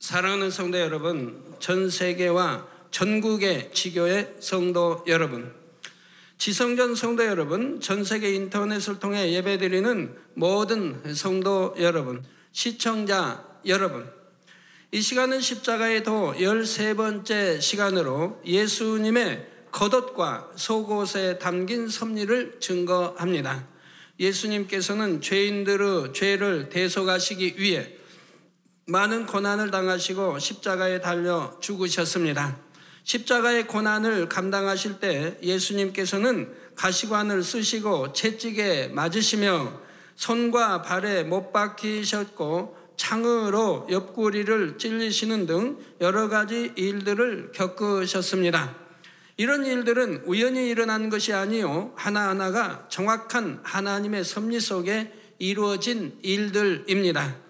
사랑하는 성도 여러분, 전 세계와 전국의 지교회 성도 여러분, 지성전 성도 여러분, 전 세계 인터넷을 통해 예배드리는 모든 성도 여러분, 시청자 여러분, 이 시간은 십자가의 도 13번째 시간으로 예수님의 겉옷과 속옷에 담긴 섭리를 증거합니다. 예수님께서는 죄인들의 죄를 대속하시기 위해 많은 고난을 당하시고 십자가에 달려 죽으셨습니다. 십자가의 고난을 감당하실 때 예수님께서는 가시관을 쓰시고 채찍에 맞으시며 손과 발에 못 박히셨고 창으로 옆구리를 찔리시는 등 여러 가지 일들을 겪으셨습니다. 이런 일들은 우연히 일어난 것이 아니요 하나하나가 정확한 하나님의 섭리 속에 이루어진 일들입니다.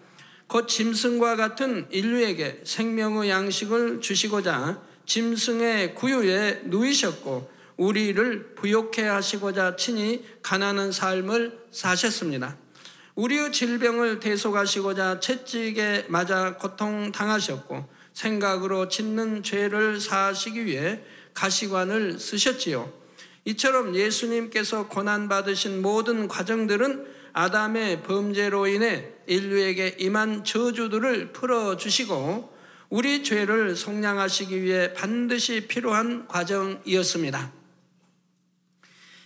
곧 짐승과 같은 인류에게 생명의 양식을 주시고자 짐승의 구유에 누이셨고 우리를 부욕해 하시고자 친히 가난한 삶을 사셨습니다. 우리의 질병을 대속하시고자 채찍에 맞아 고통당하셨고 생각으로 짓는 죄를 사하시기 위해 가시관을 쓰셨지요. 이처럼 예수님께서 고난받으신 모든 과정들은 아담의 범죄로 인해 인류에게 임한 저주들을 풀어주시고 우리 죄를 속량하시기 위해 반드시 필요한 과정이었습니다.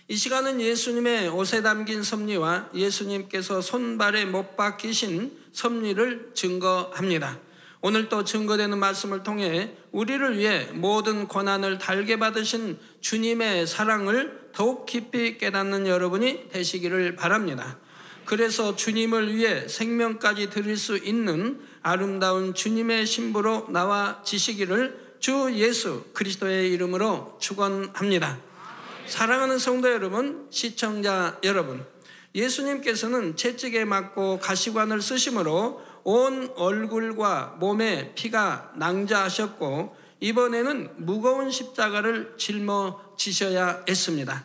이 시간은 예수님의 옷에 담긴 섭리와 예수님께서 손발에 못 박히신 섭리를 증거합니다. 오늘 또 증거되는 말씀을 통해 우리를 위해 모든 고난을 달게 받으신 주님의 사랑을 더욱 깊이 깨닫는 여러분이 되시기를 바랍니다. 그래서 주님을 위해 생명까지 드릴 수 있는 아름다운 주님의 신부로 나와지시기를 주 예수 그리스도의 이름으로 축원합니다. 사랑하는 성도 여러분, 시청자 여러분, 예수님께서는 채찍에 맞고 가시관을 쓰심으로 온 얼굴과 몸에 피가 낭자하셨고 이번에는 무거운 십자가를 짊어지셔야 했습니다.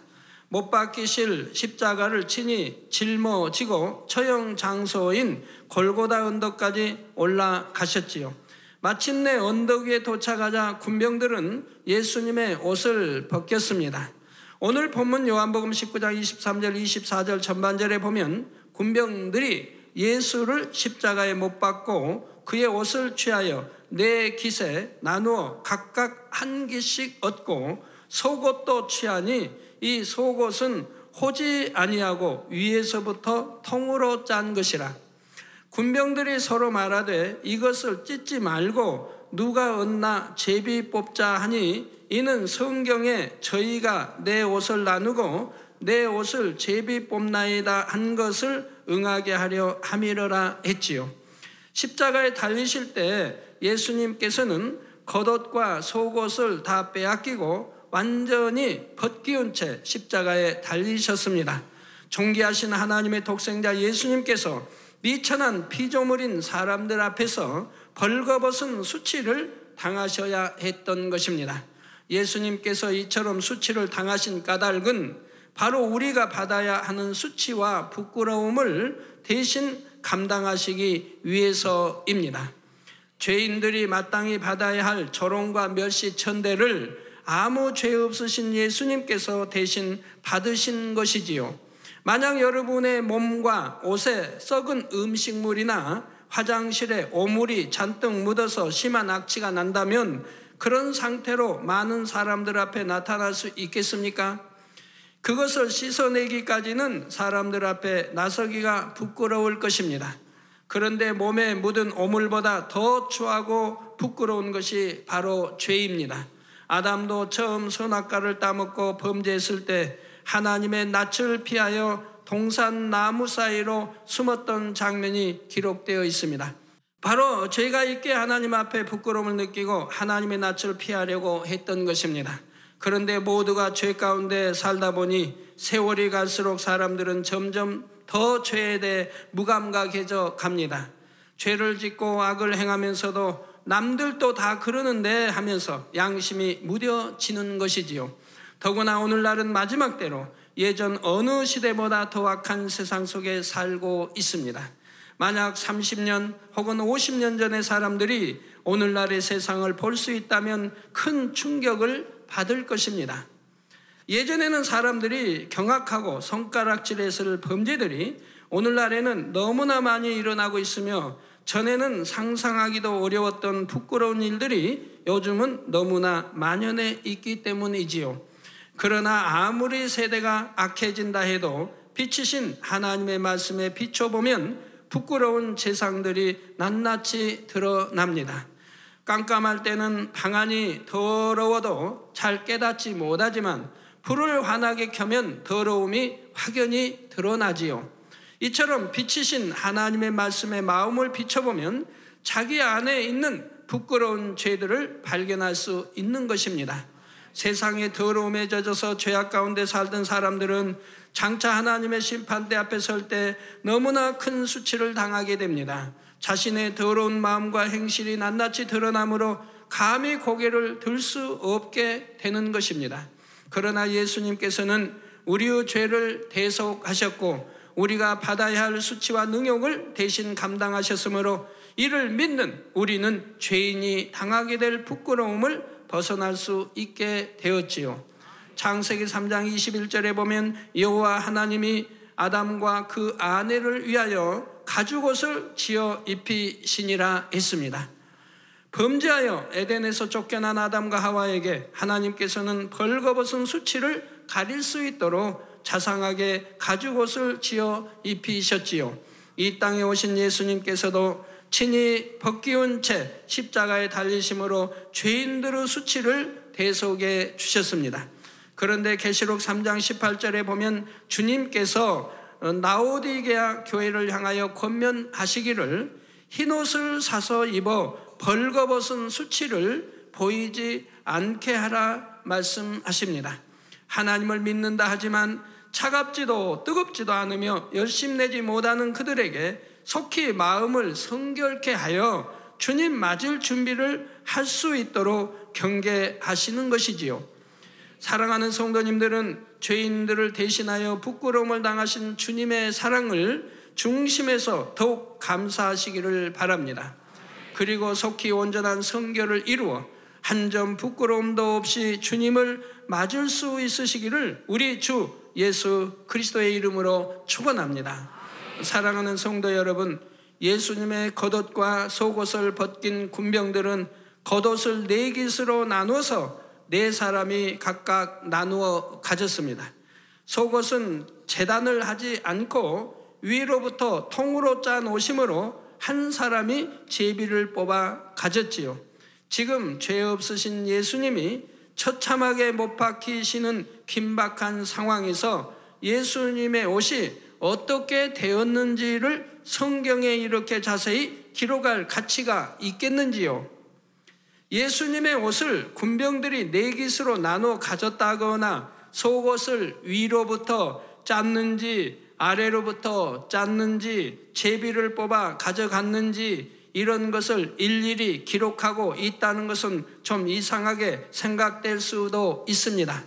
못 박히실 십자가를 친히 짊어지고 처형 장소인 골고다 언덕까지 올라가셨지요. 마침내 언덕 위에 도착하자 군병들은 예수님의 옷을 벗겼습니다. 오늘 본문 요한복음 19장 23절 24절 전반절에 보면 군병들이 예수를 십자가에 못 박고 그의 옷을 취하여 네 깃에 나누어 각각 한 깃씩 얻고 속옷도 취하니 이 속옷은 호지 아니하고 위에서부터 통으로 짠 것이라. 군병들이 서로 말하되 이것을 찢지 말고 누가 얻나 제비 뽑자 하니 이는 성경에 저희가 내 옷을 나누고 내 옷을 제비 뽑나이다 한 것을 응하게 하려 함이러라 했지요. 십자가에 달리실 때 예수님께서는 겉옷과 속옷을 다 빼앗기고 완전히 벗기운 채 십자가에 달리셨습니다. 존귀하신 하나님의 독생자 예수님께서 미천한 피조물인 사람들 앞에서 벌거벗은 수치를 당하셔야 했던 것입니다. 예수님께서 이처럼 수치를 당하신 까닭은 바로 우리가 받아야 하는 수치와 부끄러움을 대신 감당하시기 위해서입니다. 죄인들이 마땅히 받아야 할 조롱과 멸시 천대를 아무 죄 없으신 예수님께서 대신 받으신 것이지요. 만약 여러분의 몸과 옷에 썩은 음식물이나 화장실에 오물이 잔뜩 묻어서 심한 악취가 난다면 그런 상태로 많은 사람들 앞에 나타날 수 있겠습니까? 그것을 씻어내기까지는 사람들 앞에 나서기가 부끄러울 것입니다. 그런데 몸에 묻은 오물보다 더 추하고 부끄러운 것이 바로 죄입니다. 아담도 처음 선악과를 따먹고 범죄했을 때 하나님의 낯을 피하여 동산 나무 사이로 숨었던 장면이 기록되어 있습니다. 바로 죄가 있게 하나님 앞에 부끄러움을 느끼고 하나님의 낯을 피하려고 했던 것입니다. 그런데 모두가 죄 가운데 살다 보니 세월이 갈수록 사람들은 점점 더 죄에 대해 무감각해져 갑니다. 죄를 짓고 악을 행하면서도 남들도 다 그러는데 하면서 양심이 무뎌지는 것이지요. 더구나 오늘날은 마지막 때로 예전 어느 시대보다 더 악한 세상 속에 살고 있습니다. 만약 30년 혹은 50년 전의 사람들이 오늘날의 세상을 볼 수 있다면 큰 충격을 받을 것입니다. 예전에는 사람들이 경악하고 손가락질했을 범죄들이 오늘날에는 너무나 많이 일어나고 있으며, 전에는 상상하기도 어려웠던 부끄러운 일들이 요즘은 너무나 만연해 있기 때문이지요. 그러나 아무리 세대가 악해진다 해도 빛이신 하나님의 말씀에 비춰보면 부끄러운 재상들이 낱낱이 드러납니다. 깜깜할 때는 방안이 더러워도 잘 깨닫지 못하지만 불을 환하게 켜면 더러움이 확연히 드러나지요. 이처럼 빛이신 하나님의 말씀에 마음을 비춰보면 자기 안에 있는 부끄러운 죄들을 발견할 수 있는 것입니다. 세상의 더러움에 젖어서 죄악 가운데 살던 사람들은 장차 하나님의 심판대 앞에 설 때 너무나 큰 수치를 당하게 됩니다. 자신의 더러운 마음과 행실이 낱낱이 드러나므로 감히 고개를 들 수 없게 되는 것입니다. 그러나 예수님께서는 우리의 죄를 대속하셨고 우리가 받아야 할 수치와 능욕을 대신 감당하셨으므로 이를 믿는 우리는 죄인이 당하게 될 부끄러움을 벗어날 수 있게 되었지요. 창세기 3장 21절에 보면 여호와 하나님이 아담과 그 아내를 위하여 가죽옷을 지어 입히시니라 했습니다. 범죄하여 에덴에서 쫓겨난 아담과 하와에게 하나님께서는 벌거벗은 수치를 가릴 수 있도록 자상하게 가죽옷을 지어 입히셨지요. 이 땅에 오신 예수님께서도 친히 벗기운 채 십자가에 달리심으로 죄인들의 수치를 대속해 주셨습니다. 그런데 계시록 3장 18절에 보면 주님께서 라오디게아 교회를 향하여 권면하시기를 흰옷을 사서 입어 벌거벗은 수치를 보이지 않게 하라 말씀하십니다. 하나님을 믿는다 하지만 차갑지도 뜨겁지도 않으며 열심내지 못하는 그들에게 속히 마음을 성결케 하여 주님 맞을 준비를 할 수 있도록 경계하시는 것이지요. 사랑하는 성도님들은 죄인들을 대신하여 부끄러움을 당하신 주님의 사랑을 중심에서 더욱 감사하시기를 바랍니다. 그리고 속히 온전한 성결을 이루어 한 점 부끄러움도 없이 주님을 맞을 수 있으시기를 우리 주 예수 그리스도의 이름으로 축원합니다. 사랑하는 성도 여러분, 예수님의 겉옷과 속옷을 벗긴 군병들은 겉옷을 4깃으로 나누어서 4사람이 각각 나누어 가졌습니다. 속옷은 재단을 하지 않고 위로부터 통으로 짠 옷이므로 한 사람이 제비를 뽑아 가졌지요. 지금 죄 없으신 예수님이 처참하게 못 박히시는 긴박한 상황에서 예수님의 옷이 어떻게 되었는지를 성경에 이렇게 자세히 기록할 가치가 있겠는지요? 예수님의 옷을 군병들이 4깃으로 나눠 가졌다거나 속옷을 위로부터 짰는지 아래로부터 짰는지 제비를 뽑아 가져갔는지 이런 것을 일일이 기록하고 있다는 것은 좀 이상하게 생각될 수도 있습니다.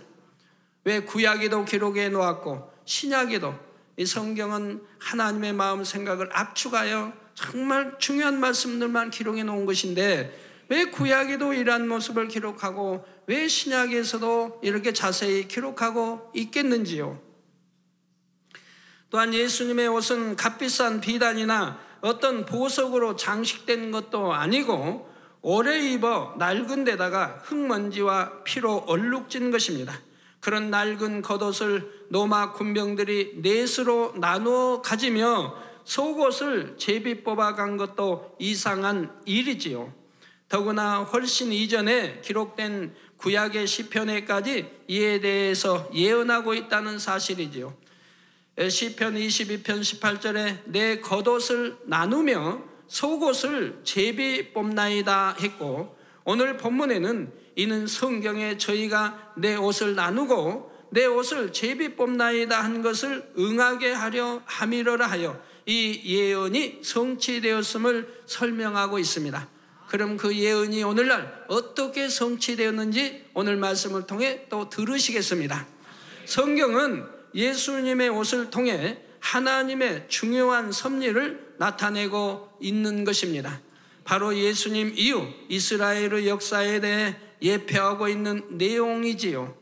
왜 구약에도 기록해 놓았고 신약에도, 이 성경은 하나님의 마음 생각을 압축하여 정말 중요한 말씀들만 기록해 놓은 것인데 왜 구약에도 이러한 모습을 기록하고 왜 신약에서도 이렇게 자세히 기록하고 있겠는지요? 또한 예수님의 옷은 값비싼 비단이나 어떤 보석으로 장식된 것도 아니고 오래 입어 낡은 데다가 흙먼지와 피로 얼룩진 것입니다. 그런 낡은 겉옷을 로마 군병들이 4수로 나누어 가지며 속옷을 제비 뽑아간 것도 이상한 일이지요. 더구나 훨씬 이전에 기록된 구약의 시편에까지 이에 대해서 예언하고 있다는 사실이지요. 시편 22편 18절에 내 겉옷을 나누며 속옷을 제비 뽑나이다 했고, 오늘 본문에는 이는 성경에 저희가 내 옷을 나누고 내 옷을 제비 뽑나이다 한 것을 응하게 하려 함이러라 하여 이 예언이 성취되었음을 설명하고 있습니다. 그럼 그 예언이 오늘날 어떻게 성취되었는지 오늘 말씀을 통해 또 들으시겠습니다. 성경은 예수님의 옷을 통해 하나님의 중요한 섭리를 나타내고 있는 것입니다. 바로 예수님 이후 이스라엘의 역사에 대해 예표하고 있는 내용이지요.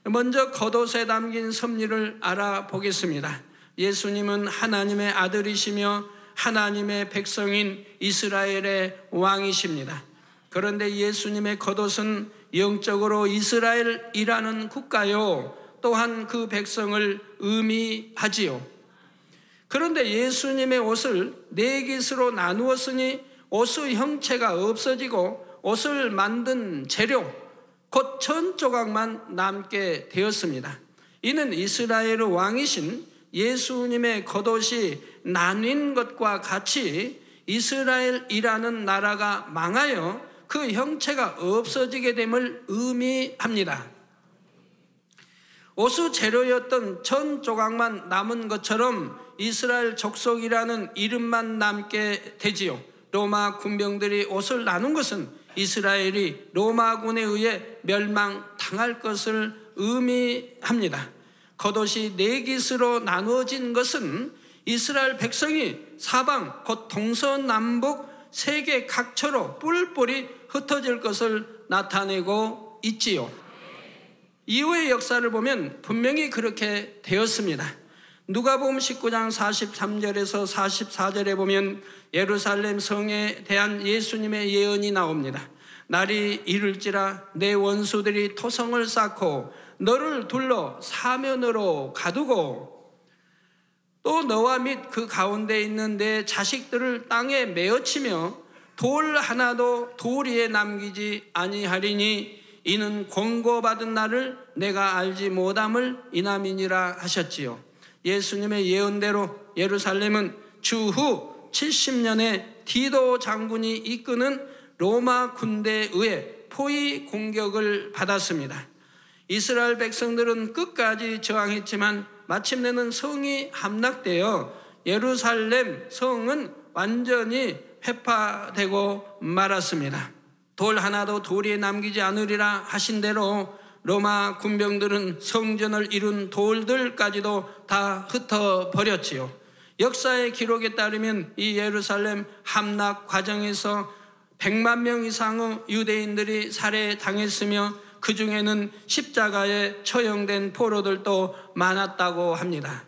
먼저 겉옷에 담긴 섭리를 알아보겠습니다. 예수님은 하나님의 아들이시며 하나님의 백성인 이스라엘의 왕이십니다. 그런데 예수님의 겉옷은 영적으로 이스라엘이라는 국가요, 또한 그 백성을 의미하지요. 그런데 예수님의 옷을 네 깃으로 나누었으니 옷의 형체가 없어지고 옷을 만든 재료, 곧 천 조각만 남게 되었습니다. 이는 이스라엘의 왕이신 예수님의 겉옷이 나뉜 것과 같이 이스라엘이라는 나라가 망하여 그 형체가 없어지게 됨을 의미합니다. 옷의 재료였던 천 조각만 남은 것처럼 이스라엘 족속이라는 이름만 남게 되지요. 로마 군병들이 옷을 나눈 것은 이스라엘이 로마군에 의해 멸망당할 것을 의미합니다. 겉옷이 네 깃으로 나누어진 것은 이스라엘 백성이 사방 곧 동서남북 세계 각처로 뿔뿔이 흩어질 것을 나타내고 있지요. 이후의 역사를 보면 분명히 그렇게 되었습니다. 누가복음 19장 43절에서 44절에 보면 예루살렘 성에 대한 예수님의 예언이 나옵니다. 날이 이를지라 내 원수들이 토성을 쌓고 너를 둘러 사면으로 가두고 또 너와 및 그 가운데 있는 내 자식들을 땅에 메어치며 돌 하나도 돌 위에 남기지 아니하리니 이는 권고받은 나를 내가 알지 못함을 인함이니라 하셨지요. 예수님의 예언대로 예루살렘은 주후 70년에 디도 장군이 이끄는 로마 군대에 의해 포위 공격을 받았습니다. 이스라엘 백성들은 끝까지 저항했지만 마침내는 성이 함락되어 예루살렘 성은 완전히 회파되고 말았습니다. 돌 하나도 돌 위에 남기지 않으리라 하신 대로 로마 군병들은 성전을 이룬 돌들까지도 다 흩어버렸지요. 역사의 기록에 따르면 이 예루살렘 함락 과정에서 100만 명 이상의 유대인들이 살해당했으며 그 중에는 십자가에 처형된 포로들도 많았다고 합니다.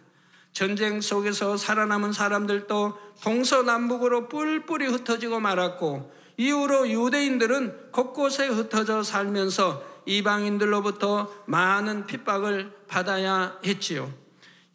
전쟁 속에서 살아남은 사람들도 동서남북으로 뿔뿔이 흩어지고 말았고 이후로 유대인들은 곳곳에 흩어져 살면서 이방인들로부터 많은 핍박을 받아야 했지요.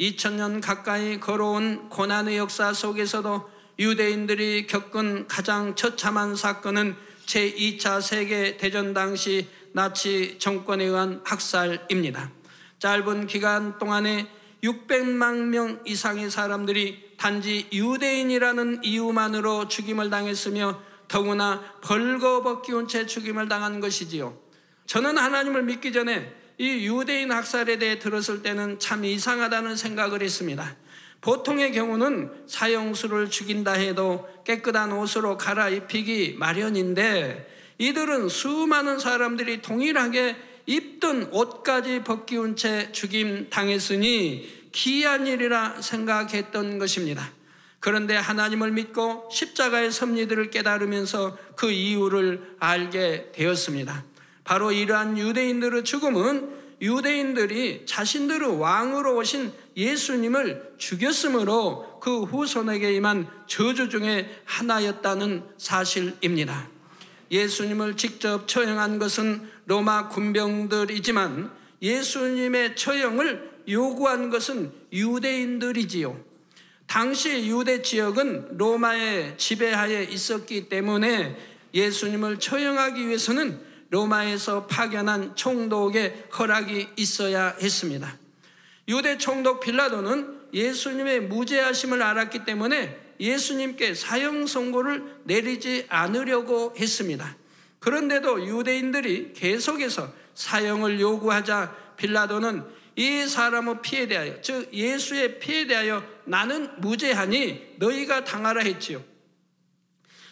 2000년 가까이 걸어온 고난의 역사 속에서도 유대인들이 겪은 가장 처참한 사건은 제2차 세계대전 당시 나치 정권에 의한 학살입니다. 짧은 기간 동안에 600만 명 이상의 사람들이 단지 유대인이라는 이유만으로 죽임을 당했으며 더구나 벌거벗기운 채 죽임을 당한 것이지요. 저는 하나님을 믿기 전에 이 유대인 학살에 대해 들었을 때는 참 이상하다는 생각을 했습니다. 보통의 경우는 사형수를 죽인다 해도 깨끗한 옷으로 갈아입히기 마련인데 이들은 수많은 사람들이 동일하게 입던 옷까지 벗기운 채 죽임 당했으니 기이한 일이라 생각했던 것입니다. 그런데 하나님을 믿고 십자가의 섭리들을 깨달으면서 그 이유를 알게 되었습니다. 바로 이러한 유대인들의 죽음은 유대인들이 자신들의 왕으로 오신 예수님을 죽였으므로 그 후손에게 임한 저주 중에 하나였다는 사실입니다. 예수님을 직접 처형한 것은 로마 군병들이지만 예수님의 처형을 요구한 것은 유대인들이지요. 당시 유대 지역은 로마의 지배하에 있었기 때문에 예수님을 처형하기 위해서는 로마에서 파견한 총독의 허락이 있어야 했습니다. 유대 총독 빌라도는 예수님의 무죄하심을 알았기 때문에 예수님께 사형 선고를 내리지 않으려고 했습니다. 그런데도 유대인들이 계속해서 사형을 요구하자 빌라도는 이 사람의 피에 대하여, 즉 예수의 피에 대하여 나는 무죄하니 너희가 당하라 했지요.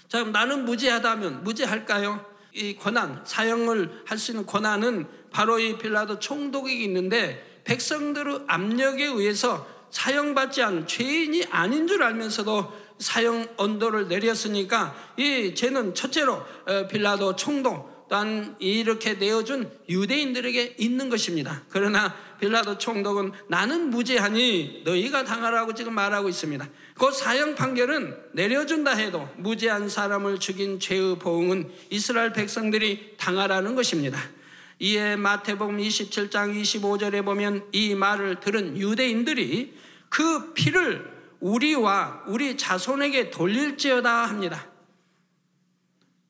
자, 그럼 나는 무죄하다면 무죄할까요? 이 권한, 사형을 할 수 있는 권한은 바로 이 빌라도 총독에게 있는데 백성들의 압력에 의해서 사형받지 않은 죄인이 아닌 줄 알면서도 사형 언도를 내렸으니까 이 죄는 첫째로 빌라도 총독 또한 이렇게 내어준 유대인들에게 있는 것입니다. 그러나 빌라도 총독은 나는 무죄하니 너희가 당하라고 지금 말하고 있습니다. 그 사형 판결은 내려준다 해도 무죄한 사람을 죽인 죄의 보응은 이스라엘 백성들이 당하라는 것입니다. 이에 마태복음 27장 25절에 보면 이 말을 들은 유대인들이 그 피를 우리와 우리 자손에게 돌릴지어다 합니다.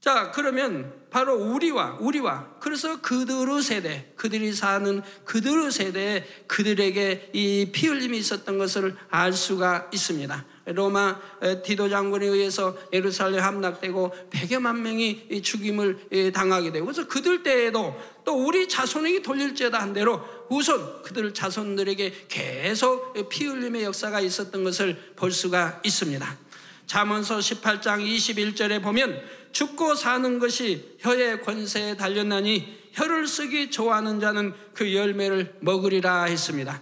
자, 그러면 바로 우리와 그래서 그들의 세대, 그들이 사는 그들의 세대에 그들에게 이 피 흘림이 있었던 것을 알 수가 있습니다. 로마 디도 장군에 의해서 예루살렘 함락되고 100여만 명이 죽임을 당하게 되고, 그래서 그들 때에도 또 우리 자손에게 돌릴지어다 한 대로 우선 그들 자손들에게 계속 피 흘림의 역사가 있었던 것을 볼 수가 있습니다. 잠언서 18장 21절에 보면 죽고 사는 것이 혀의 권세에 달렸나니 혀를 쓰기 좋아하는 자는 그 열매를 먹으리라 했습니다.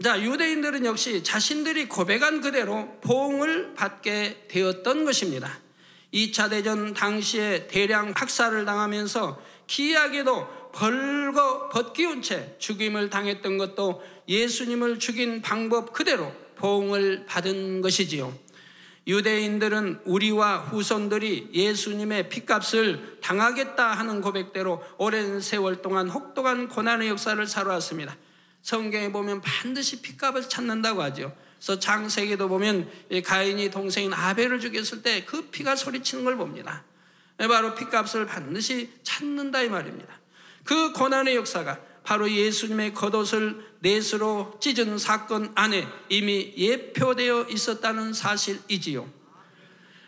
자, 유대인들은 역시 자신들이 고백한 그대로 보응을 받게 되었던 것입니다. 2차 대전 당시에 대량 학살을 당하면서 기이하게도 벗기운 채 죽임을 당했던 것도 예수님을 죽인 방법 그대로 보응을 받은 것이지요. 유대인들은 우리와 후손들이 예수님의 피값을 당하겠다 하는 고백대로 오랜 세월 동안 혹독한 고난의 역사를 살아왔습니다. 성경에 보면 반드시 피값을 찾는다고 하죠. 그래서 창세기도 보면 가인이 동생인 아벨을 죽였을 때 그 피가 소리치는 걸 봅니다. 바로 피값을 반드시 찾는다 이 말입니다. 그 고난의 역사가 바로 예수님의 겉옷을 넷으로 찢은 사건 안에 이미 예표되어 있었다는 사실이지요.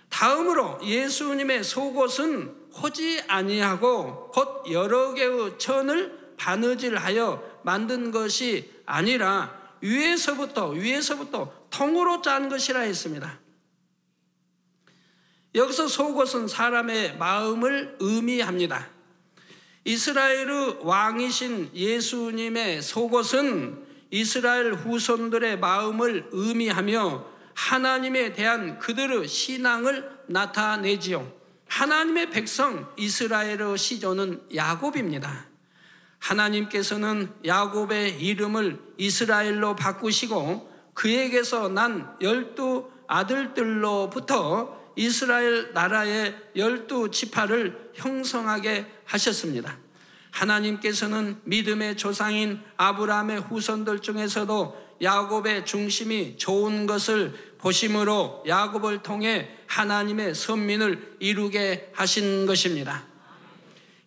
다음으로 예수님의 속옷은 호지 아니하고 곧 여러 개의 천을 바느질하여 만든 것이 아니라 위에서부터 통으로 짠 것이라 했습니다. 여기서 속옷은 사람의 마음을 의미합니다. 이스라엘의 왕이신 예수님의 속옷은 이스라엘 후손들의 마음을 의미하며 하나님에 대한 그들의 신앙을 나타내지요. 하나님의 백성 이스라엘의 시조는 야곱입니다. 하나님께서는 야곱의 이름을 이스라엘로 바꾸시고 그에게서 난 12 아들들로부터 이스라엘 나라의 12지파를 형성하게 하셨습니다. 하나님께서는 믿음의 조상인 아브라함의 후손들 중에서도 야곱의 중심이 좋은 것을 보심으로 야곱을 통해 하나님의 선민을 이루게 하신 것입니다.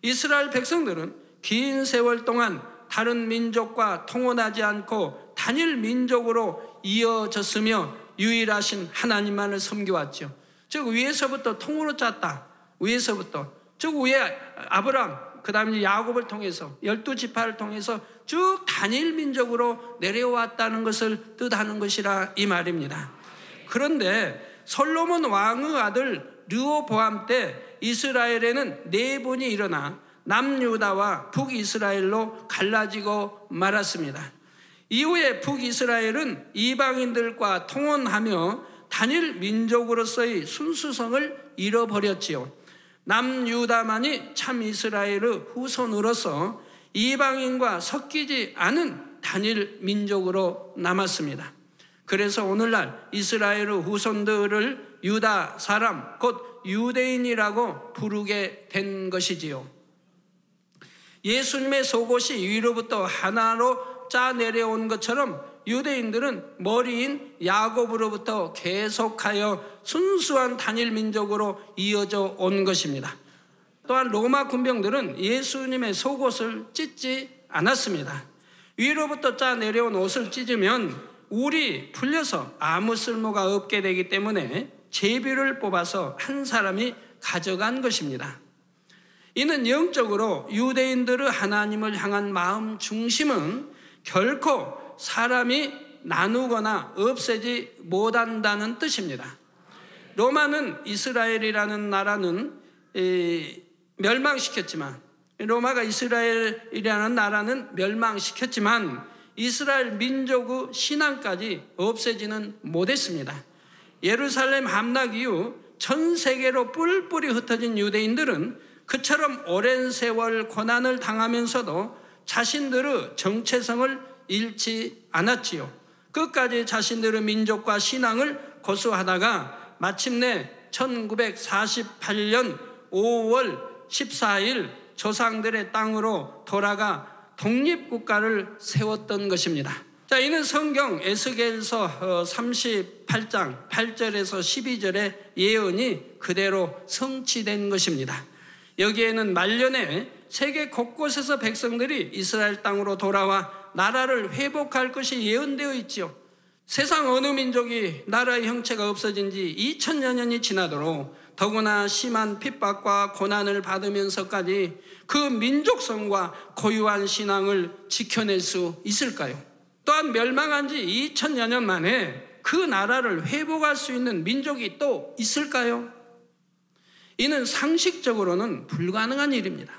이스라엘 백성들은 긴 세월 동안 다른 민족과 통혼하지 않고 단일 민족으로 이어졌으며 유일하신 하나님만을 섬겨왔죠. 즉 위에서부터 통으로 짰다. 위에서부터 즉 위에 아브라함 그 다음에 야곱을 통해서 12지파를 통해서 쭉 단일 민족으로 내려왔다는 것을 뜻하는 것이라 이 말입니다. 그런데 솔로몬 왕의 아들 르호보암 때 이스라엘에는 4분이 일어나 남유다와 북이스라엘로 갈라지고 말았습니다. 이후에 북이스라엘은 이방인들과 통혼하며 단일 민족으로서의 순수성을 잃어버렸지요. 남유다만이 참 이스라엘의 후손으로서 이방인과 섞이지 않은 단일 민족으로 남았습니다. 그래서 오늘날 이스라엘의 후손들을 유다 사람 곧 유대인이라고 부르게 된 것이지요. 예수님의 속옷이 위로부터 하나로 짜 내려온 것처럼 유대인들은 머리인 야곱으로부터 계속하여 순수한 단일 민족으로 이어져 온 것입니다. 또한 로마 군병들은 예수님의 속옷을 찢지 않았습니다. 위로부터 짜 내려온 옷을 찢으면 울이 풀려서 아무 쓸모가 없게 되기 때문에 제비를 뽑아서 한 사람이 가져간 것입니다. 이는 영적으로 유대인들의 하나님을 향한 마음 중심은 결코 사람이 나누거나 없애지 못한다는 뜻입니다. 로마는 이스라엘이라는 나라는 멸망시켰지만 로마가 이스라엘이라는 나라는 멸망시켰지만 이스라엘 민족의 신앙까지 없애지는 못했습니다. 예루살렘 함락 이후 전 세계로 뿔뿔이 흩어진 유대인들은 그처럼 오랜 세월 고난을 당하면서도 자신들의 정체성을 잃지 않았지요. 끝까지 자신들의 민족과 신앙을 고수하다가 마침내 1948년 5월 14일 조상들의 땅으로 돌아가 독립국가를 세웠던 것입니다. 자, 이는 성경 에스겔서 38장 8절에서 12절의 예언이 그대로 성취된 것입니다. 여기에는 말년에 세계 곳곳에서 백성들이 이스라엘 땅으로 돌아와 나라를 회복할 것이 예언되어 있지요. 세상 어느 민족이 나라의 형체가 없어진 지 2000여 년이 지나도록 더구나 심한 핍박과 고난을 받으면서까지 그 민족성과 고유한 신앙을 지켜낼 수 있을까요? 또한 멸망한 지 2000여 년 만에 그 나라를 회복할 수 있는 민족이 또 있을까요? 이는 상식적으로는 불가능한 일입니다.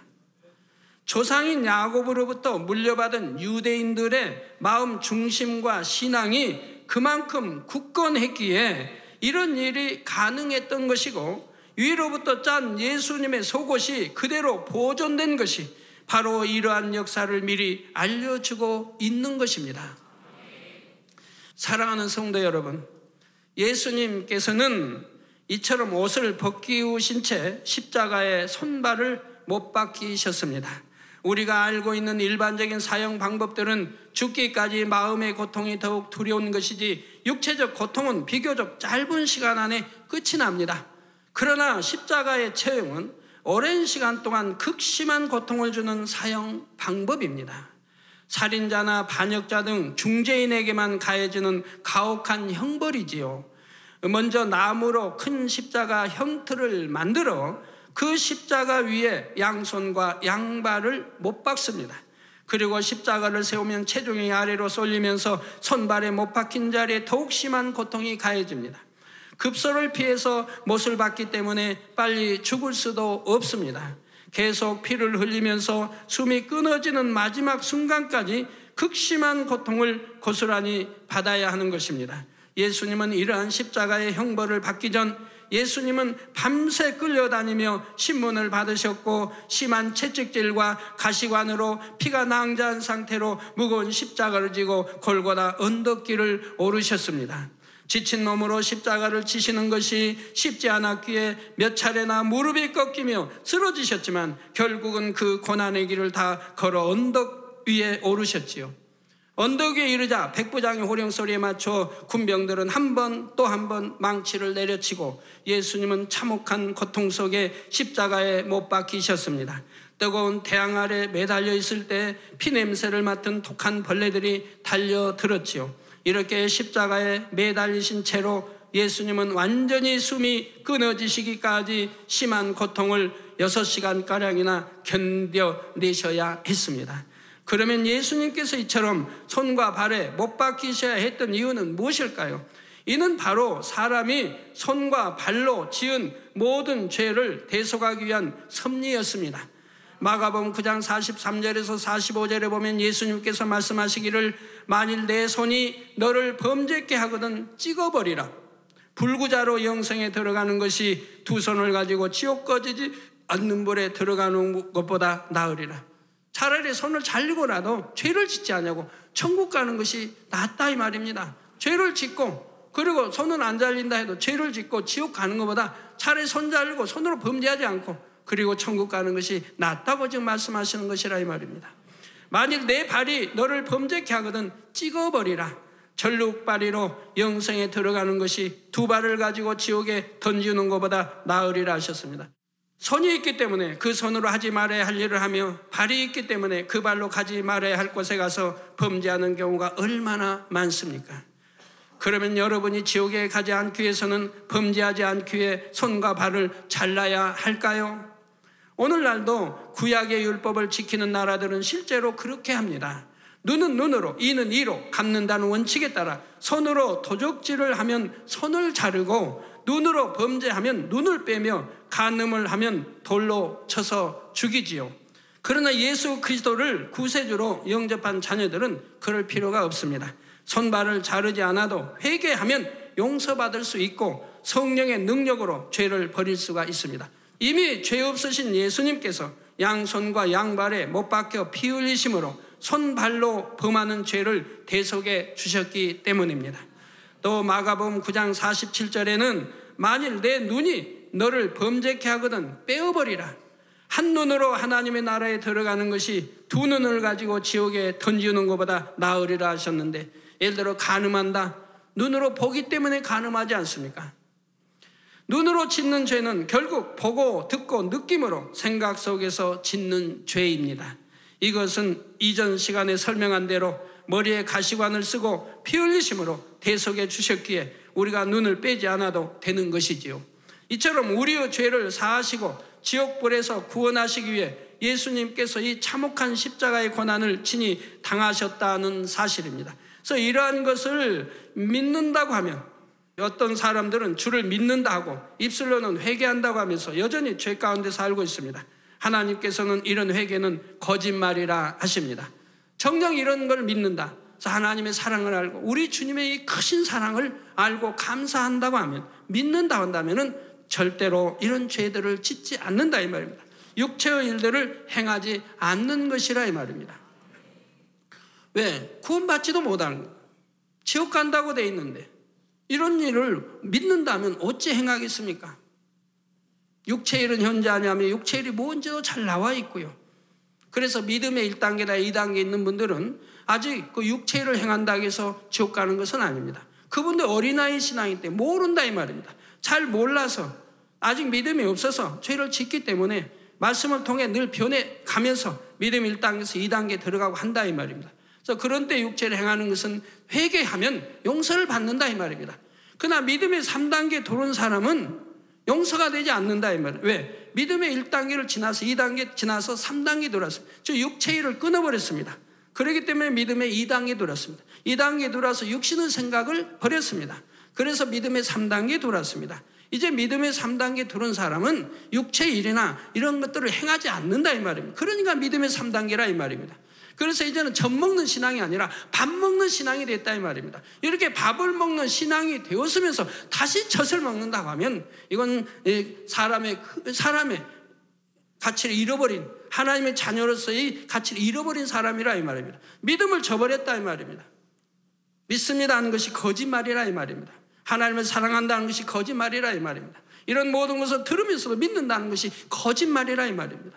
조상인 야곱으로부터 물려받은 유대인들의 마음 중심과 신앙이 그만큼 굳건했기에 이런 일이 가능했던 것이고, 위로부터 짠 예수님의 속옷이 그대로 보존된 것이 바로 이러한 역사를 미리 알려주고 있는 것입니다. 사랑하는 성도 여러분, 예수님께서는 이처럼 옷을 벗기우신 채 십자가에 손발을 못 박히셨습니다. 우리가 알고 있는 일반적인 사형 방법들은 죽기까지 마음의 고통이 더욱 두려운 것이지 육체적 고통은 비교적 짧은 시간 안에 끝이 납니다. 그러나 십자가의 처형은 오랜 시간 동안 극심한 고통을 주는 사형 방법입니다. 살인자나 반역자 등 중죄인에게만 가해지는 가혹한 형벌이지요. 먼저 나무로 큰 십자가 형틀을 만들어 그 십자가 위에 양손과 양발을 못 박습니다. 그리고 십자가를 세우면 체중이 아래로 쏠리면서 손발에 못 박힌 자리에 더욱 심한 고통이 가해집니다. 급소를 피해서 못을 박기 때문에 빨리 죽을 수도 없습니다. 계속 피를 흘리면서 숨이 끊어지는 마지막 순간까지 극심한 고통을 고스란히 받아야 하는 것입니다. 예수님은 이러한 십자가의 형벌을 받기 전 예수님은 밤새 끌려다니며 신문을 받으셨고, 심한 채찍질과 가시관으로 피가 낭자한 상태로 무거운 십자가를 지고 골고다 언덕길을 오르셨습니다. 지친 몸으로 십자가를 지시는 것이 쉽지 않았기에 몇 차례나 무릎이 꺾이며 쓰러지셨지만 결국은 그 고난의 길을 다 걸어 언덕 위에 오르셨지요. 언덕 위에 이르자 백부장의 호령소리에 맞춰 군병들은 한 번 또 한 번 망치를 내려치고 예수님은 참혹한 고통 속에 십자가에 못 박히셨습니다. 뜨거운 태양 아래 매달려 있을 때 피냄새를 맡은 독한 벌레들이 달려들었지요. 이렇게 십자가에 매달리신 채로 예수님은 완전히 숨이 끊어지시기까지 심한 고통을 6시간가량이나 견뎌내셔야 했습니다. 그러면 예수님께서 이처럼 손과 발에 못 박히셔야 했던 이유는 무엇일까요? 이는 바로 사람이 손과 발로 지은 모든 죄를 대속하기 위한 섭리였습니다. 마가복음 9장 43절에서 45절에 보면 예수님께서 말씀하시기를 만일 내 손이 너를 범죄케 하거든 찍어버리라. 불구자로 영생에 들어가는 것이 두 손을 가지고 지옥 꺼지지 않는 불에 들어가는 것보다 나으리라. 차라리 손을 잘리고라도 죄를 짓지 않냐고 천국 가는 것이 낫다 이 말입니다. 죄를 짓고 그리고 손은 안 잘린다 해도 죄를 짓고 지옥 가는 것보다 차라리 손 잘리고 손으로 범죄하지 않고 그리고 천국 가는 것이 낫다고 지금 말씀하시는 것이라 이 말입니다. 만일 내 발이 너를 범죄케 하거든 찍어버리라. 전룩바리로 영생에 들어가는 것이 두 발을 가지고 지옥에 던지는 것보다 나으리라 하셨습니다. 손이 있기 때문에 그 손으로 하지 말아야 할 일을 하며 발이 있기 때문에 그 발로 가지 말아야 할 곳에 가서 범죄하는 경우가 얼마나 많습니까? 그러면 여러분이 지옥에 가지 않기 위해서는 범죄하지 않기 위해 손과 발을 잘라야 할까요? 오늘날도 구약의 율법을 지키는 나라들은 실제로 그렇게 합니다. 눈은 눈으로, 이는 이로 갚는다는 원칙에 따라 손으로 도적질을 하면 손을 자르고 눈으로 범죄하면 눈을 빼며 간음을 하면 돌로 쳐서 죽이지요. 그러나 예수 그리스도를 구세주로 영접한 자녀들은 그럴 필요가 없습니다. 손발을 자르지 않아도 회개하면 용서받을 수 있고 성령의 능력으로 죄를 버릴 수가 있습니다. 이미 죄 없으신 예수님께서 양손과 양발에 못 박혀 피 흘리심으로 손발로 범하는 죄를 대속해 주셨기 때문입니다. 또 마가복음 9장 47절에는 만일 내 눈이 너를 범죄케 하거든 빼어버리라. 한 눈으로 하나님의 나라에 들어가는 것이 두 눈을 가지고 지옥에 던지는 것보다 나으리라 하셨는데, 예를 들어 간음한다. 눈으로 보기 때문에 간음하지 않습니까? 눈으로 짓는 죄는 결국 보고 듣고 느낌으로 생각 속에서 짓는 죄입니다. 이것은 이전 시간에 설명한 대로 머리에 가시관을 쓰고 피 흘리심으로 대속해 주셨기에 우리가 눈을 빼지 않아도 되는 것이지요. 이처럼 우리의 죄를 사하시고 지옥불에서 구원하시기 위해 예수님께서 이 참혹한 십자가의 고난을 친히 당하셨다는 사실입니다. 그래서 이러한 것을 믿는다고 하면, 어떤 사람들은 주를 믿는다 하고 입술로는 회개한다고 하면서 여전히 죄 가운데 살고 있습니다. 하나님께서는 이런 회개는 거짓말이라 하십니다. 정녕 이런 걸 믿는다, 그래서 하나님의 사랑을 알고 우리 주님의 이 크신 사랑을 알고 감사한다고 하면, 믿는다 한다면 절대로 이런 죄들을 짓지 않는다 이 말입니다. 육체의 일들을 행하지 않는 것이라 이 말입니다. 왜? 구원받지도 못하는 거예요. 지옥 간다고 돼 있는데 이런 일을 믿는다면 어찌 행하겠습니까? 육체일은 현재 아니하면 육체일이 뭔지도 잘 나와 있고요. 그래서 믿음의 1단계나 2단계 있는 분들은 아직 그 육체일을 행한다고 해서 지옥 가는 것은 아닙니다. 그분들 어린아이 신앙일 때 모른다 이 말입니다. 잘 몰라서 아직 믿음이 없어서 죄를 짓기 때문에 말씀을 통해 늘 변해가면서 믿음 1단계에서 2단계 들어가고 한다 이 말입니다. 그래서 그런 때 육체를 행하는 것은 회개하면 용서를 받는다 이 말입니다. 그러나 믿음의 3단계 들어온 사람은 용서가 되지 않는다 이 말이에요. 왜? 믿음의 1단계를 지나서 2단계 지나서 3단계 들어왔습니다. 저 육체의 일을 끊어버렸습니다. 그렇기 때문에 믿음의 2단계 들어왔습니다. 2단계 들어와서 육신의 생각을 버렸습니다. 그래서 믿음의 3단계 들어왔습니다. 이제 믿음의 3단계 들어온 사람은 육체의 일이나 이런 것들을 행하지 않는다 이 말입니다. 그러니까 믿음의 3단계라 이 말입니다. 그래서 이제는 젖 먹는 신앙이 아니라 밥 먹는 신앙이 됐다 이 말입니다. 이렇게 밥을 먹는 신앙이 되었으면서 다시 젖을 먹는다고 하면 이건 사람의 가치를 잃어버린, 하나님의 자녀로서의 가치를 잃어버린 사람이라 이 말입니다. 믿음을 저버렸다 이 말입니다. 믿습니다 하는 것이 거짓말이라 이 말입니다. 하나님을 사랑한다는 것이 거짓말이라 이 말입니다. 이런 모든 것을 들으면서도 믿는다는 것이 거짓말이라 이 말입니다.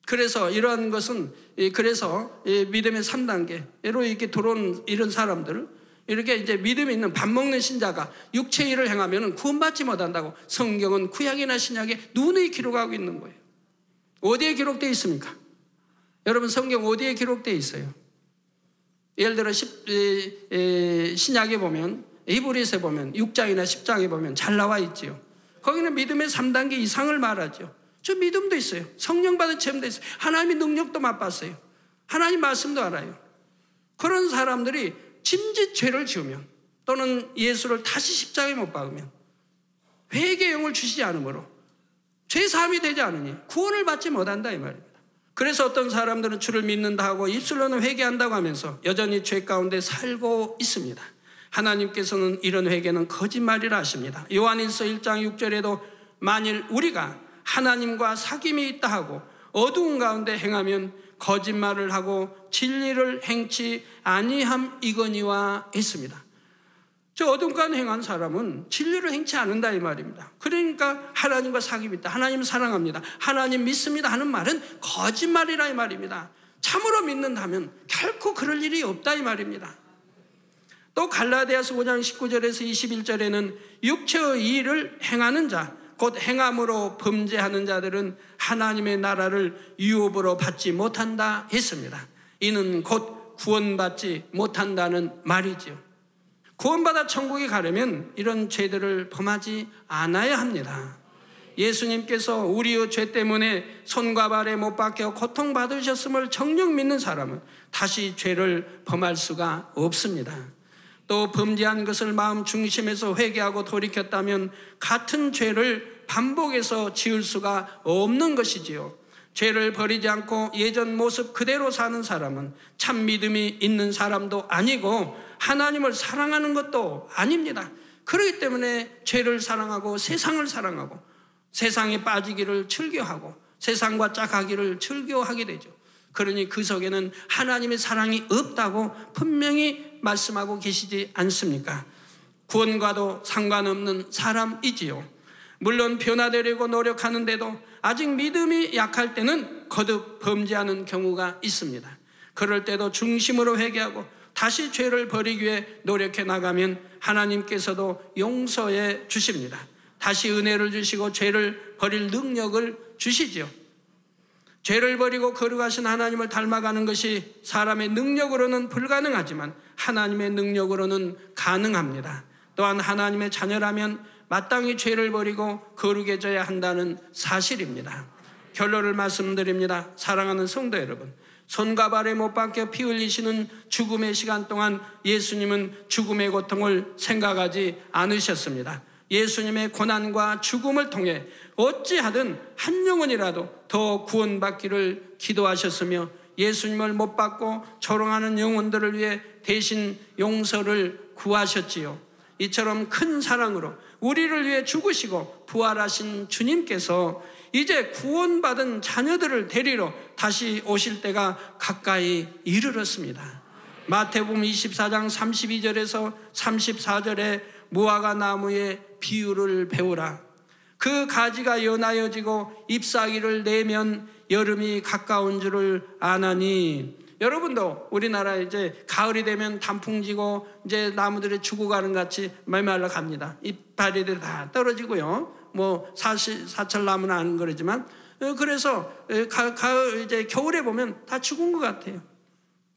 그래서 이러한 것은, 그래서 믿음의 3단계로 이렇게 들어온 이런 사람들, 이렇게 이제 믿음이 있는 밥 먹는 신자가 육체의 일을 행하면 구원받지 못한다고 성경은 구약이나 신약에 누누이 기록하고 있는 거예요. 어디에 기록되어 있습니까? 여러분 성경 어디에 기록되어 있어요? 예를 들어 신약에 보면, 히브리서에 보면 6장이나 10장에 보면 잘 나와 있지요. 거기는 믿음의 3단계 이상을 말하죠. 저 믿음도 있어요. 성령 받은 체험도 있어요. 하나님의 능력도 맛봤어요. 하나님 말씀도 알아요. 그런 사람들이 짐짓 죄를 지으면, 또는 예수를 다시 십자가에 못 박으면, 회개의 영을 주시지 않으므로 죄 사함이 되지 않으니 구원을 받지 못한다 이 말입니다. 그래서 어떤 사람들은 주를 믿는다 하고 입술로는 회개한다고 하면서 여전히 죄 가운데 살고 있습니다. 하나님께서는 이런 회개는 거짓말이라 하십니다. 요한일서 1장 6절에도 만일 우리가 하나님과 사귐이 있다 하고 어두운 가운데 행하면 거짓말을 하고 진리를 행치 아니함이거니와 했습니다. 저 어두운 가운데 행한 사람은 진리를 행치 않는다 이 말입니다. 그러니까 하나님과 사귐이 있다, 하나님 사랑합니다, 하나님 믿습니다 하는 말은 거짓말이라 이 말입니다. 참으로 믿는다면 결코 그럴 일이 없다 이 말입니다. 또 갈라디아서 5장 19절에서 21절에는 육체의 일을 행하는 자, 곧 행함으로 범죄하는 자들은 하나님의 나라를 유업으로 받지 못한다 했습니다. 이는 곧 구원받지 못한다는 말이지요. 구원받아 천국에 가려면 이런 죄들을 범하지 않아야 합니다. 예수님께서 우리의 죄 때문에 손과 발에 못 박혀 고통받으셨음을 정녕 믿는 사람은 다시 죄를 범할 수가 없습니다. 또 범죄한 것을 마음 중심에서 회개하고 돌이켰다면 같은 죄를 반복해서 지을 수가 없는 것이지요. 죄를 버리지 않고 예전 모습 그대로 사는 사람은 참 믿음이 있는 사람도 아니고 하나님을 사랑하는 것도 아닙니다. 그렇기 때문에 죄를 사랑하고 세상을 사랑하고 세상에 빠지기를 즐겨하고 세상과 짝하기를 즐겨하게 되죠. 그러니 그 속에는 하나님의 사랑이 없다고 분명히 말씀하고 계시지 않습니까? 구원과도 상관없는 사람이지요. 물론 변화되려고 노력하는데도 아직 믿음이 약할 때는 거듭 범죄하는 경우가 있습니다. 그럴 때도 중심으로 회개하고 다시 죄를 버리기 위해 노력해 나가면 하나님께서도 용서해 주십니다. 다시 은혜를 주시고 죄를 버릴 능력을 주시지요. 죄를 버리고 거룩하신 하나님을 닮아가는 것이 사람의 능력으로는 불가능하지만 하나님의 능력으로는 가능합니다. 또한 하나님의 자녀라면 마땅히 죄를 버리고 거룩해져야 한다는 사실입니다. 결론을 말씀드립니다. 사랑하는 성도 여러분, 손과 발에 못 박혀 피 흘리시는 죽음의 시간 동안 예수님은 죽음의 고통을 생각하지 않으셨습니다. 예수님의 고난과 죽음을 통해 어찌하든 한 영혼이라도 더 구원받기를 기도하셨으며 예수님을 못 받고 조롱하는 영혼들을 위해 대신 용서를 구하셨지요. 이처럼 큰 사랑으로 우리를 위해 죽으시고 부활하신 주님께서 이제 구원받은 자녀들을 데리러 다시 오실 때가 가까이 이르렀습니다. 마태복음 24장 32절에서 34절에 무화과 나무의 비유를 배우라. 그 가지가 연하여지고 잎사귀를 내면 여름이 가까운 줄을 아나니. 여러분도 우리나라 이제 가을이 되면 단풍지고 이제 나무들이 죽어가는 같이 메말라 갑니다. 이파리들이 다 떨어지고요. 뭐 사철나무는 안 그러지만 그래서 이제 겨울에 보면 다 죽은 것 같아요.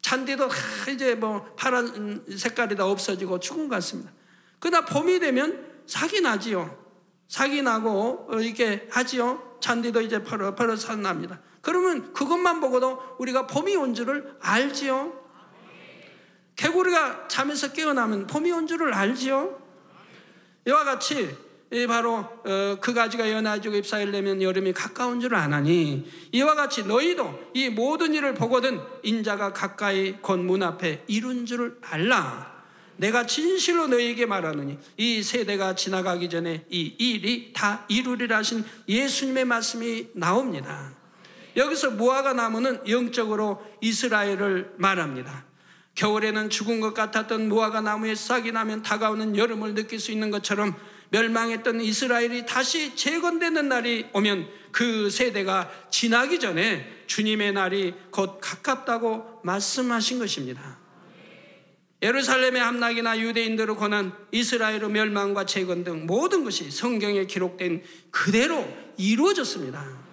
잔디도 이제 뭐 파란 색깔이 다 없어지고 죽은 것 같습니다. 그러나 봄이 되면 싹이 나지요. 싹이 나고 이렇게 하지요. 잔디도 이제 퍼러서 납니다. 그러면 그것만 보고도 우리가 봄이 온 줄을 알지요. 개구리가 잠에서 깨어나면 봄이 온 줄을 알지요. 이와 같이 바로 그 가지가 연하여지고 잎사귀를 내면 여름이 가까운 줄을 아나니 이와 같이 너희도 이 모든 일을 보거든 인자가 가까이 곧 문 앞에 이룬 줄을 알라. 내가 진실로 너희에게 말하노니 이 세대가 지나가기 전에 이 일이 다 이루리라 하신 예수님의 말씀이 나옵니다. 여기서 무화과 나무는 영적으로 이스라엘을 말합니다. 겨울에는 죽은 것 같았던 무화과 나무에 싹이 나면 다가오는 여름을 느낄 수 있는 것처럼 멸망했던 이스라엘이 다시 재건되는 날이 오면 그 세대가 지나기 전에 주님의 날이 곧 가깝다고 말씀하신 것입니다. 예루살렘의 함락이나 유대인들을 권한 이스라엘의 멸망과 재건 등 모든 것이 성경에 기록된 그대로 이루어졌습니다.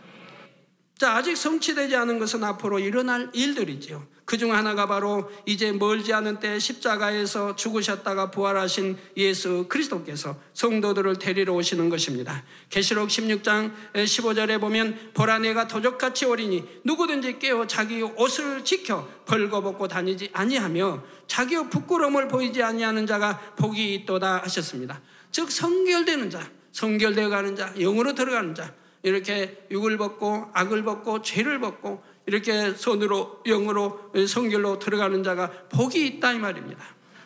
자, 아직 성취되지 않은 것은 앞으로 일어날 일들이지요. 그중 하나가 바로 이제 멀지 않은 때 십자가에서 죽으셨다가 부활하신 예수 그리스도께서 성도들을 데리러 오시는 것입니다. 계시록 16장 15절에 보면 보라 내가 도적같이 오리니 누구든지 깨어 자기 옷을 지켜 벌거벗고 다니지 아니하며 자기의 부끄러움을 보이지 아니하는 자가 복이 있도다 하셨습니다. 즉 성결되는 자, 성결되어 가는 자, 영으로 들어가는 자, 이렇게 육을 벗고 악을 벗고 죄를 벗고 이렇게 손으로 영으로 성결로 들어가는 자가 복이 있다 이 말입니다.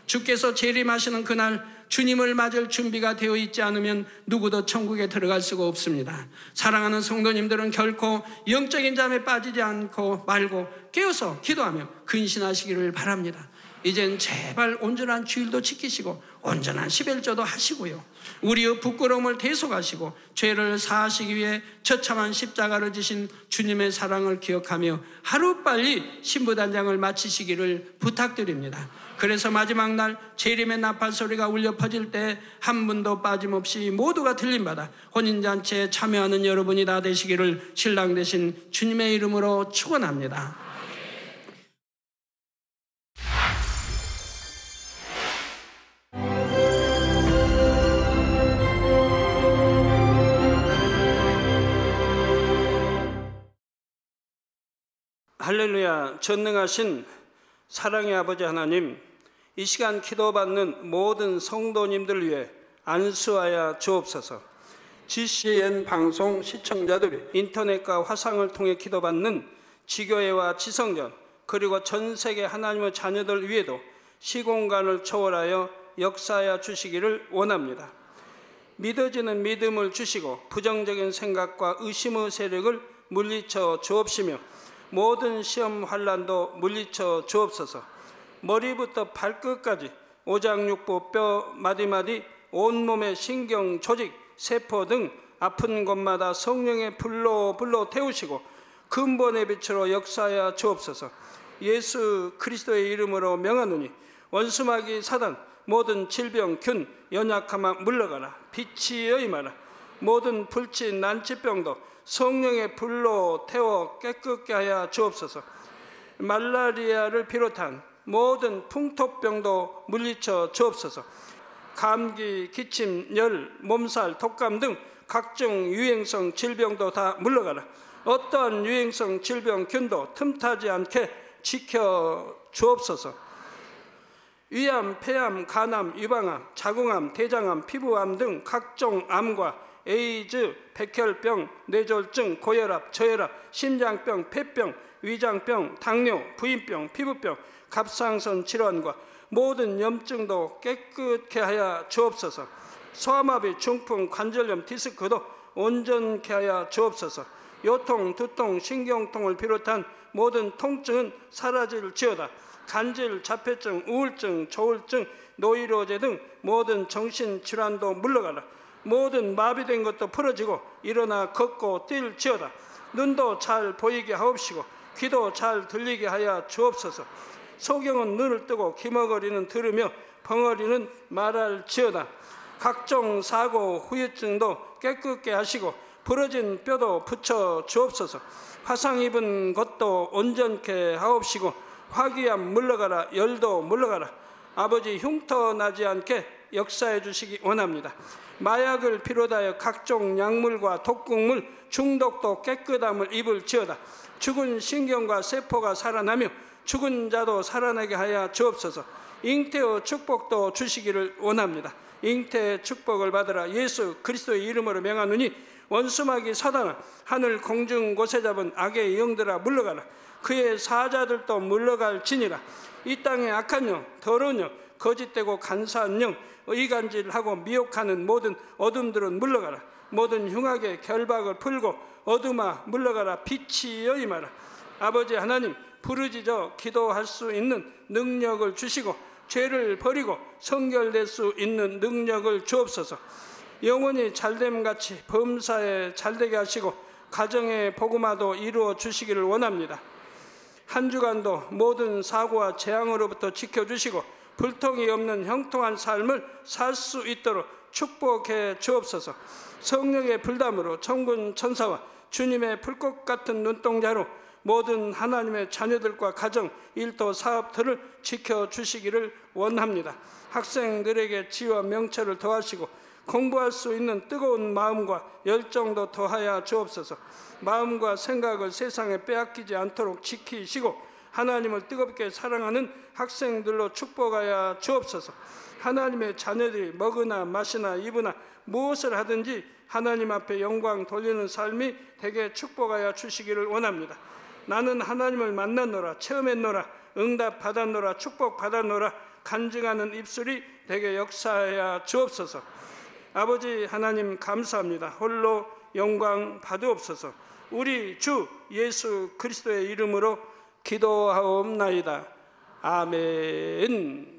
주께서 재림하시는 그날 주님을 맞을 준비가 되어 있지 않으면 누구도 천국에 들어갈 수가 없습니다. 사랑하는 성도님들은 결코 영적인 잠에 빠지지 않고 말고 깨어서 기도하며 근신하시기를 바랍니다. 이젠 제발 온전한 주일도 지키시고 온전한 십일조도 하시고요. 우리의 부끄러움을 대속하시고 죄를 사하시기 위해 처참한 십자가를 지신 주님의 사랑을 기억하며 하루빨리 신부단장을 마치시기를 부탁드립니다. 그래서 마지막 날 재림의 나팔 소리가 울려 퍼질 때 한 분도 빠짐없이 모두가 들림받아 혼인잔치에 참여하는 여러분이 다 되시기를 신랑 되신 주님의 이름으로 축원합니다. 할렐루야. 전능하신 사랑의 아버지 하나님, 이 시간 기도받는 모든 성도님들 위해 안수하여 주옵소서. GCN 방송 시청자들이 인터넷과 화상을 통해 기도받는 지교회와 지성전 그리고 전 세계 하나님의 자녀들 위에도 시공간을 초월하여 역사하여 주시기를 원합니다. 믿어지는 믿음을 주시고 부정적인 생각과 의심의 세력을 물리쳐 주옵시며 모든 시험 환난도 물리쳐 주옵소서. 머리부터 발끝까지 오장육부 뼈 마디마디 온몸의 신경 조직 세포 등 아픈 곳마다 성령의 불로 태우시고 근본의 빛으로 역사하여 주옵소서. 예수 그리스도의 이름으로 명하노니 원수마귀 사단 모든 질병 균 연약함아 물러가라. 빛이 임하라. 모든 불치 난치병도 성령의 불로 태워 깨끗게 하여 주옵소서. 말라리아를 비롯한 모든 풍토병도 물리쳐 주옵소서. 감기, 기침, 열, 몸살, 독감 등 각종 유행성 질병도 다 물러가라. 어떠한 유행성 질병균도 틈타지 않게 지켜 주옵소서. 위암, 폐암, 간암, 유방암, 자궁암, 대장암, 피부암 등 각종 암과 에이즈, 백혈병, 뇌졸중, 고혈압, 저혈압, 심장병, 폐병, 위장병, 당뇨, 부인병, 피부병, 갑상선 질환과 모든 염증도 깨끗게 하여 주옵소서. 소아마비, 중풍, 관절염, 디스크도 온전케 하여 주옵소서. 요통, 두통, 신경통을 비롯한 모든 통증은 사라질지어다. 간질, 자폐증, 우울증, 조울증, 노이로제 등 모든 정신질환도 물러가라. 모든 마비된 것도 풀어지고 일어나 걷고 뛸지어다. 눈도 잘 보이게 하옵시고 귀도 잘 들리게 하여 주옵소서. 소경은 눈을 뜨고 기머거리는 들으며 벙어리는 말할지어다. 각종 사고, 후유증도 깨끗게 하시고 부러진 뼈도 붙여 주옵소서. 화상 입은 것도 온전케 하옵시고 화기암 물러가라. 열도 물러가라. 아버지 흉터 나지 않게 역사해 주시기 원합니다. 마약을 비롯하여 각종 약물과 독극물 중독도 깨끗함을 입을지어다. 죽은 신경과 세포가 살아나며 죽은 자도 살아나게 하여 주옵소서. 잉태의 축복도 주시기를 원합니다. 잉태의 축복을 받으라. 예수 그리스도의 이름으로 명하노니 원수마귀 사단아 하늘 공중 곳에 잡은 악의 영들아 물러가라. 그의 사자들도 물러갈지니라. 이 땅의 악한 영, 더러운 영, 거짓되고 간사한 영, 의간질하고 미혹하는 모든 어둠들은 물러가라. 모든 흉악의 결박을 풀고 어둠아 물러가라. 빛이 임하라. 아버지 하나님, 부르짖어 기도할 수 있는 능력을 주시고 죄를 버리고 성결될 수 있는 능력을 주옵소서. 영원히 잘됨같이 범사에 잘되게 하시고 가정의 복음화도 이루어 주시기를 원합니다. 한 주간도 모든 사고와 재앙으로부터 지켜주시고 불통이 없는 형통한 삶을 살 수 있도록 축복해 주옵소서. 성령의 불담으로 천군 천사와 주님의 불꽃 같은 눈동자로 모든 하나님의 자녀들과 가정, 일도, 사업들을 지켜주시기를 원합니다. 학생들에게 지혜와 명철을 더하시고 공부할 수 있는 뜨거운 마음과 열정도 더하여 주옵소서. 마음과 생각을 세상에 빼앗기지 않도록 지키시고 하나님을 뜨겁게 사랑하는 학생들로 축복하여 주옵소서. 하나님의 자녀들이 먹으나 마시나 입으나 무엇을 하든지 하나님 앞에 영광 돌리는 삶이 되게 축복하여 주시기를 원합니다. 나는 하나님을 만났노라, 체험했노라, 응답 받았노라, 축복 받았노라 간증하는 입술이 되게 역사하여 주옵소서. 아버지 하나님 감사합니다. 홀로 영광 받으옵소서. 우리 주 예수 그리스도의 이름으로 기도하옵나이다. 아멘.